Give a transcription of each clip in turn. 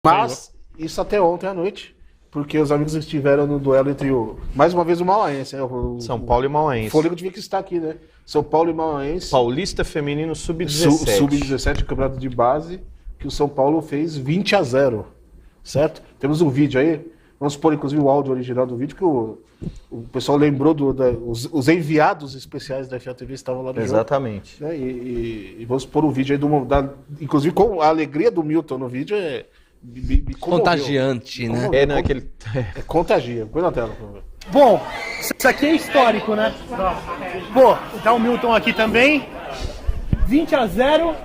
Mas isso até ontem à noite, porque os amigos estiveram no duelo entre mais uma vez o Mauaense, né? São Paulo e Mauaense. O Fôlego devia que estar aqui, né? São Paulo e Mauaense. Paulista Feminino Sub-17. Sub-17, o campeonato de base, que o São Paulo fez 20-0, certo? Temos um vídeo aí, vamos pôr inclusive o áudio original do vídeo, que o pessoal lembrou os enviados especiais da FATV estavam lá no Exatamente. jogo. Né? E vamos pôr o vídeo aí, inclusive com a alegria do Milton no vídeo, me contagiante, né? É contagia. Põe na tela, por favor. Bom, isso aqui é histórico, né? Pô, tá o Milton aqui também. 20-0,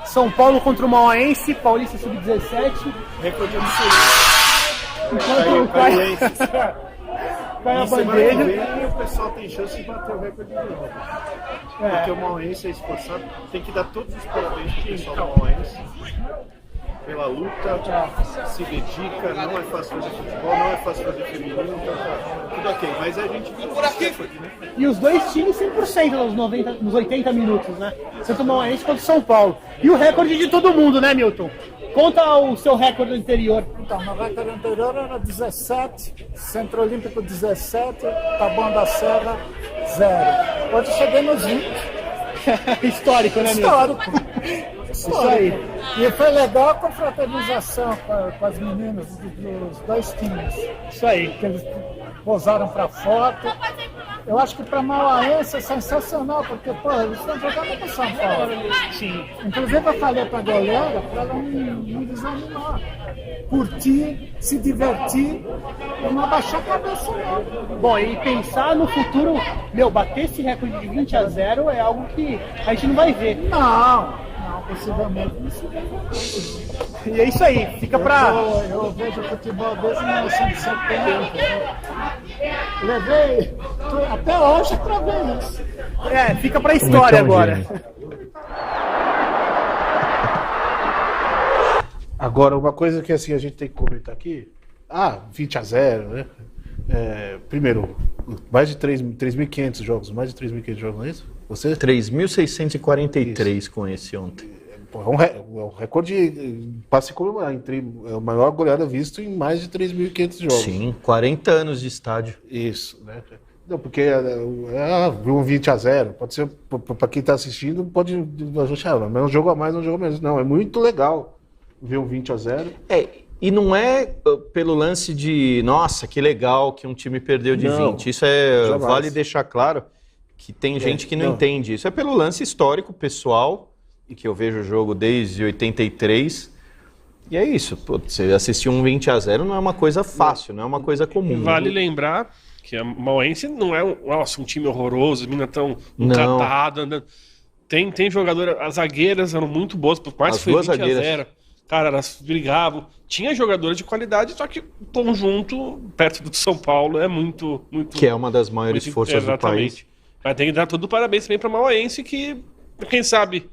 São Paulo contra o Mauaense, Paulista Sub-17. Recorde absoluto. Enquanto cai a bandeja. E o pessoal tem chance de bater o recorde de novo. Porque o Mauaense é esforçado. Tem que dar todos os parabéns pro pessoal do Mauaense. Pela luta, se dedica, não é fácil fazer futebol, não é fácil fazer feminino, então tudo ok. Mas a gente viu por aqui, né? E os dois times 100% nos 80 minutos, né? Tanto o Mauaense quanto o São Paulo. E o recorde de todo mundo, né, Milton? Conta o seu recorde anterior. Então, meu recorde anterior era 17, Centro Olímpico 17, Taboão da Serra 0. Hoje cheguei nos 20. Histórico, né, Milton? Isso aí. E foi legal a confraternização com as meninas dos dois times. Isso aí. Que eles posaram para foto. Eu acho que para Mauaense é sensacional, porque, pô, eles estão jogando com São Paulo. Sim. Inclusive, eu falei para a galera para ela não desanimar. Curtir, se divertir e não abaixar a cabeça, não. Bom, e pensar no futuro, bater esse recorde de 20-0 é algo que a gente não vai ver. Não, possivelmente não se vê. E é isso aí, fica pra... Eu vejo futebol desde 1970. Levei até hoje pra ver isso. Fica pra história agora. Agora, uma coisa que assim, a gente tem que comentar aqui. 20-0, né? Primeiro, mais de 3.500 jogos, não é isso? Você? 3.643 com esse ontem. É um recorde para se comemorar. É a maior goleada visto em mais de 3.500 jogos. Sim, 40 anos de estádio. Isso, né? Não, porque um 20-0, pode ser, para quem está assistindo, pode achar, mas um jogo a mais, um jogo a menos. Não, é muito legal ver um 20-0. E não é pelo lance de, nossa, que legal que um time perdeu de 20. Isso vale deixar claro que tem gente que não entende. Isso é pelo lance histórico, pessoal, e que eu vejo o jogo desde 83. E é isso. Você assistir um 20-0 não é uma coisa fácil, não é uma coisa comum. Vale lembrar que a Mauaense não é um time horroroso, as meninas estão encatadas. Tem jogador, as zagueiras eram muito boas, por mais que foi 20-0. Cara, elas brigavam. Tinha jogadores de qualidade, só que o conjunto, perto do São Paulo, é muito... Que é uma das maiores forças do país. Mas tem que dar todo o parabéns também para a Mauaense, que, quem sabe,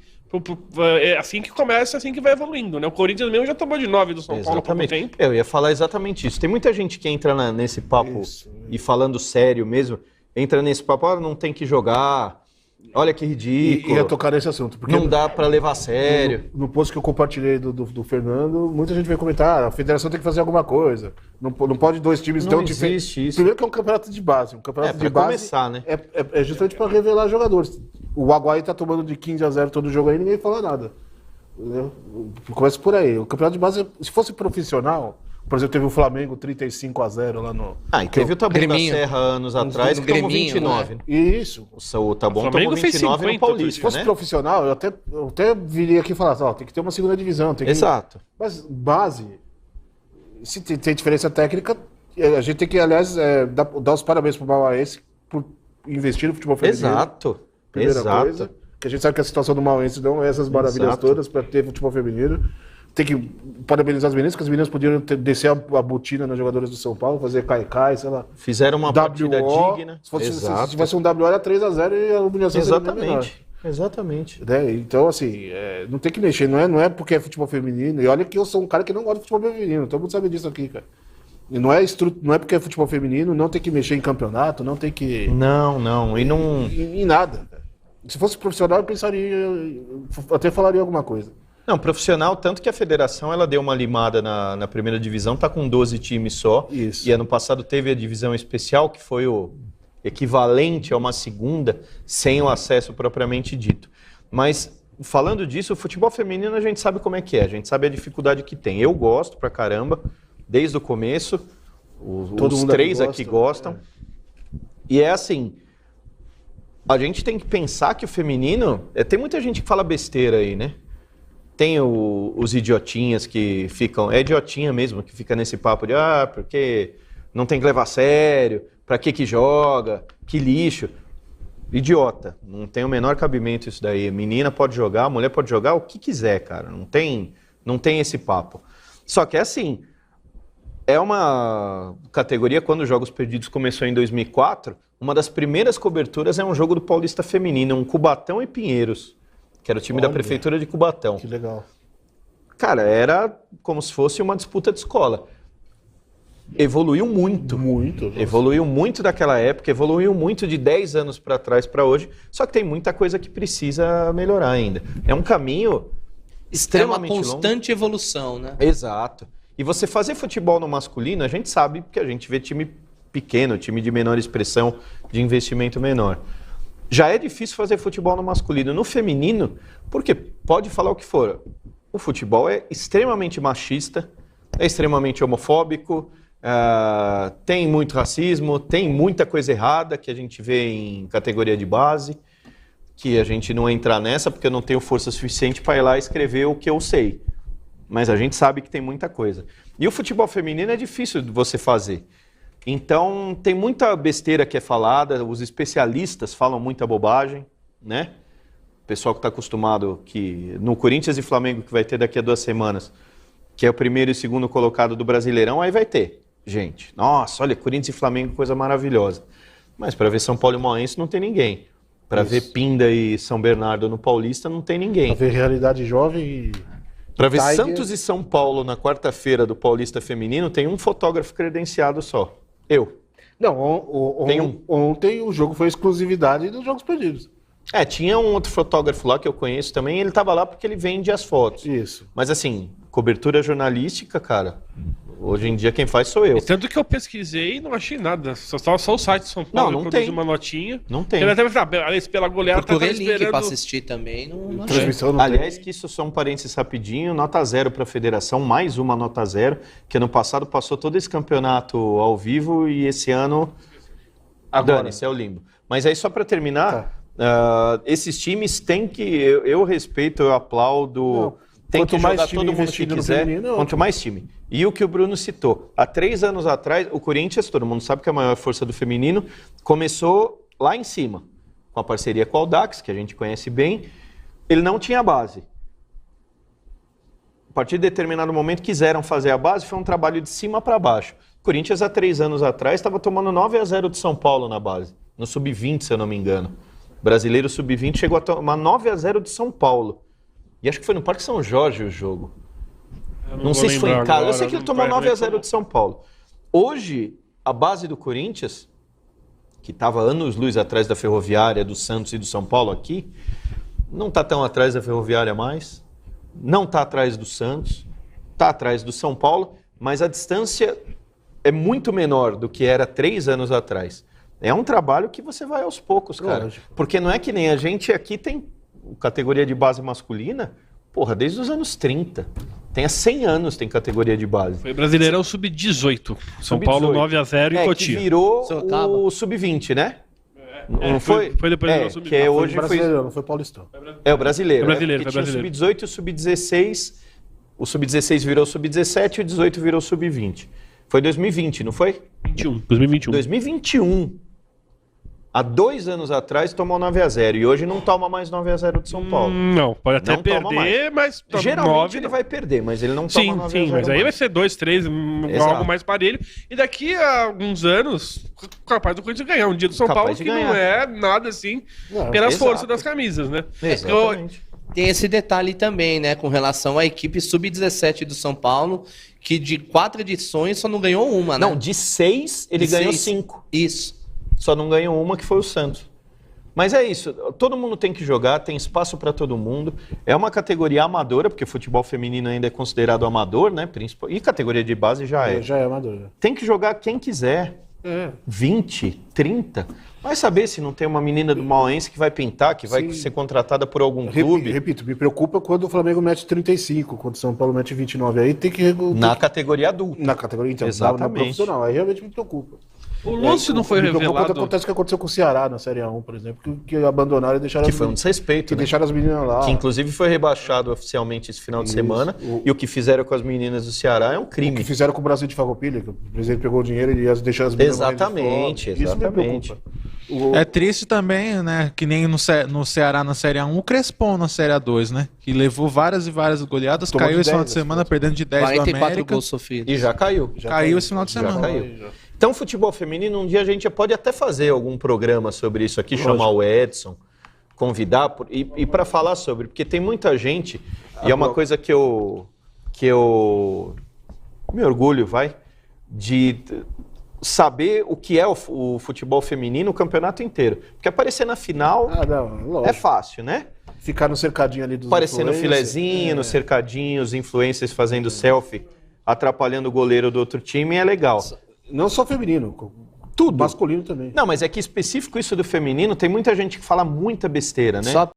é assim que começa, assim que vai evoluindo, né? O Corinthians mesmo já tomou de 9 do São Paulo há pouco tempo. Eu ia falar exatamente isso. Tem muita gente que entra nesse papo e falando sério mesmo, entra nesse papo, não tem que jogar... Olha que ridículo. E ia tocar nesse assunto. Porque não dá pra levar a sério. No post que eu compartilhei do Fernando, muita gente veio comentar, a federação tem que fazer alguma coisa. Não pode dois times... Não existe isso. Primeiro que é um campeonato de base. Um campeonato de base começar, né? É justamente para revelar jogadores. O Aguaí tá tomando de 15-0 todo jogo aí e ninguém fala nada. Entendeu? Começa por aí. O campeonato de base, se fosse profissional... Por exemplo, teve o Flamengo 35-0 lá no... E teve o Taboão da Serra anos atrás, que tomou 29. Né? Isso. O Taboão tomou 29 no Paulista, Se fosse profissional, eu até viria aqui e falasse, tem que ter uma segunda divisão. Exato. Mas base, se tem diferença técnica, a gente tem que, aliás, dar os parabéns pro Mauaense por investir no futebol feminino. Exato. Primeira coisa. Que a gente sabe que a situação do Mauaense não é essas maravilhas todas para ter futebol feminino. Tem que parabenizar as meninas, porque as meninas podiam descer a botina nas jogadoras do São Paulo, fazer cai-cai, sei lá. Fizeram uma partida digna. Se tivesse um WO, era 3-0 e a humilhação seria menor. Exatamente. Então, assim, não tem que mexer, não é porque é futebol feminino. E olha que eu sou um cara que não gosta de futebol feminino, todo mundo sabe disso aqui, cara. E não é porque é futebol feminino, não tem que mexer em campeonato, não tem que... Não. E não... Em nada. Se fosse profissional, eu pensaria, até falaria alguma coisa. Não, profissional, tanto que a federação ela deu uma limada na primeira divisão, tá com 12 times só. Isso. E ano passado teve a divisão especial, que foi o equivalente a uma segunda, sem o acesso propriamente dito. Mas, falando disso, o futebol feminino a gente sabe como é que é, a gente sabe a dificuldade que tem. Eu gosto pra caramba, desde o começo, os 3 aqui gostam. E é assim, a gente tem que pensar que o feminino... tem muita gente que fala besteira aí, né? Tem os idiotinhas que ficam... É idiotinha mesmo, que fica nesse papo de... porque não tem que levar a sério, pra que joga, que lixo. Idiota, não tem o menor cabimento isso daí. Menina pode jogar, mulher pode jogar o que quiser, cara. Não tem esse papo. Só que é assim, é uma categoria, quando os Jogos Perdidos começou em 2004, uma das primeiras coberturas é um jogo do Paulista Feminino, um Cubatão e Pinheiros, que era o time da Prefeitura de Cubatão. Que legal. Cara, era como se fosse uma disputa de escola. Evoluiu muito. Muito. Evoluiu muito daquela época, evoluiu muito de 10 anos para trás para hoje, só que tem muita coisa que precisa melhorar ainda. É um caminho extremamente longo. É uma constante evolução, né? Exato. E você fazer futebol no masculino, a gente sabe, porque a gente vê time pequeno, time de menor expressão, de investimento menor. Já é difícil fazer futebol no masculino. No feminino, porque pode falar o que for, o futebol é extremamente machista, é extremamente homofóbico, tem muito racismo, tem muita coisa errada que a gente vê em categoria de base, que a gente não entra nessa porque eu não tenho força suficiente para ir lá escrever o que eu sei. Mas a gente sabe que tem muita coisa. E o futebol feminino é difícil de você fazer. Então, tem muita besteira que é falada, os especialistas falam muita bobagem, né? O pessoal que está acostumado que no Corinthians e Flamengo, que vai ter daqui a 2 semanas, que é o primeiro e segundo colocado do Brasileirão, aí vai ter. Gente, nossa, olha, Corinthians e Flamengo, coisa maravilhosa. Mas para ver São Paulo e Mauense não tem ninguém. Para ver Pinda e São Bernardo no Paulista não tem ninguém. Para ver Realidade Jovem e... Para ver Santos e São Paulo na quarta-feira do Paulista Feminino, tem um fotógrafo credenciado só. Eu. Não, ontem o jogo foi exclusividade dos Jogos Perdidos. Tinha um outro fotógrafo lá que eu conheço também, ele estava lá porque ele vende as fotos. Isso. Mas assim, cobertura jornalística, cara, hoje em dia quem faz sou eu. E tanto que eu pesquisei e não achei nada. Só o site de São Paulo não produziu tem uma notinha. Não tem. Ele até vai falar, pela goleada tá Procurei esperando... link pra assistir também, não achei. Transmissão não Aliás, que isso só um parênteses rapidinho, nota 0 para a federação, mais uma nota 0, que ano passado passou todo esse campeonato ao vivo e esse ano... Dane-se, é o limbo. Mas aí só para terminar... esses times têm que... Eu respeito, eu aplaudo... Não, tem que jogar todo mundo que quiser, quanto mais time. E o que o Bruno citou, há 3 anos atrás, o Corinthians, todo mundo sabe que é a maior força do feminino, começou lá em cima, com a parceria com o Audax, que a gente conhece bem, ele não tinha base. A partir de determinado momento quiseram fazer a base, foi um trabalho de cima para baixo. O Corinthians, há 3 anos atrás, estava tomando 9-0 de São Paulo na base, no Sub-20, se eu não me engano. O brasileiro Sub-20 chegou a tomar 9-0 de São Paulo. E acho que foi no Parque São Jorge o jogo. Não sei se foi em casa. Eu sei que ele tomou 9-0 de São Paulo. Hoje, a base do Corinthians, que estava anos-luz atrás da Ferroviária, do Santos e do São Paulo aqui, não está tão atrás da Ferroviária mais, não está atrás do Santos, está atrás do São Paulo, mas a distância é muito menor do que era 3 anos atrás. É um trabalho que você vai aos poucos, cara. Lógico. Porque não é que nem a gente aqui tem categoria de base masculina, desde os anos 30. Tem há 100 anos tem categoria de base. Foi Brasileirão Sub-18. São Paulo 9-0 e Cotia. Que virou o Sub-20. né? Não foi? Foi depois do Sub-20. Que hoje foi brasileiro, não foi paulistão. É o brasileiro. Foi brasileiro, tinha o Sub-18 e o Sub-16. O Sub-16 virou Sub-17 e o 18 virou Sub-20. Foi 2020, não foi? 2021. 2021. Há 2 anos atrás tomou 9-0 e hoje não toma mais 9-0 de São Paulo. Não, pode até não perder, mas... Geralmente ele vai perder, mas ele não toma 9-0. Sim, mas aí vai ser 2, 3, algo mais parelho. E daqui a alguns anos, capaz do Corinthians ganhar um dia do São Paulo, que não é nada assim, pelas forças das camisas, né? Exatamente. Tem esse detalhe também, né, com relação à equipe Sub-17 do São Paulo, que de 4 edições só não ganhou uma, né? Não, de 6 ele ganhou 5. Isso. Só não ganhou uma, que foi o Santos. Mas é isso, todo mundo tem que jogar, tem espaço para todo mundo. É uma categoria amadora, porque futebol feminino ainda é considerado amador, né? E categoria de base já é. Já é amador. Tem que jogar quem quiser. 20, 30. Vai saber se não tem uma menina do Mauense que vai pintar, que vai ser contratada por algum clube. Repito, me preocupa quando o Flamengo mete 35, quando o São Paulo mete 29. Aí tem que... Na categoria adulta. Na categoria, então. Exatamente. Na profissional. Aí realmente me preocupa. O Lúcio não foi revelado. Quando acontece o que aconteceu com o Ceará na Série A1, por exemplo, que abandonaram e deixaram... Que foi um desrespeito, que deixaram as meninas lá. Que inclusive foi rebaixado oficialmente esse final de semana. E o que fizeram com as meninas do Ceará é um crime. O que fizeram com o Brasil de Farroupilha, que o presidente pegou o dinheiro e deixou as meninas Exatamente. Isso me preocupa. É triste também, né? Que nem no Ceará na Série A1, o Crespon na Série A2, né? Que levou várias e várias goleadas, caiu esse final de semana perdendo de 10 do América. 44 gols sofridos. E já caiu. Caiu esse final de semana. Já caiu. Então, futebol feminino, um dia a gente pode até fazer algum programa sobre isso aqui, chamar o Edson, convidar e para falar sobre, porque tem muita gente, e é uma coisa que eu me orgulho, de saber o que é o futebol feminino o campeonato inteiro. Porque aparecer na final é fácil, né? Ficar no cercadinho ali dos aparecer no filezinho, no cercadinho, os influencers fazendo selfie, atrapalhando o goleiro do outro time, é legal. Não só feminino, tudo. Masculino também. Não, mas é que específico isso do feminino, tem muita gente que fala muita besteira, né? Só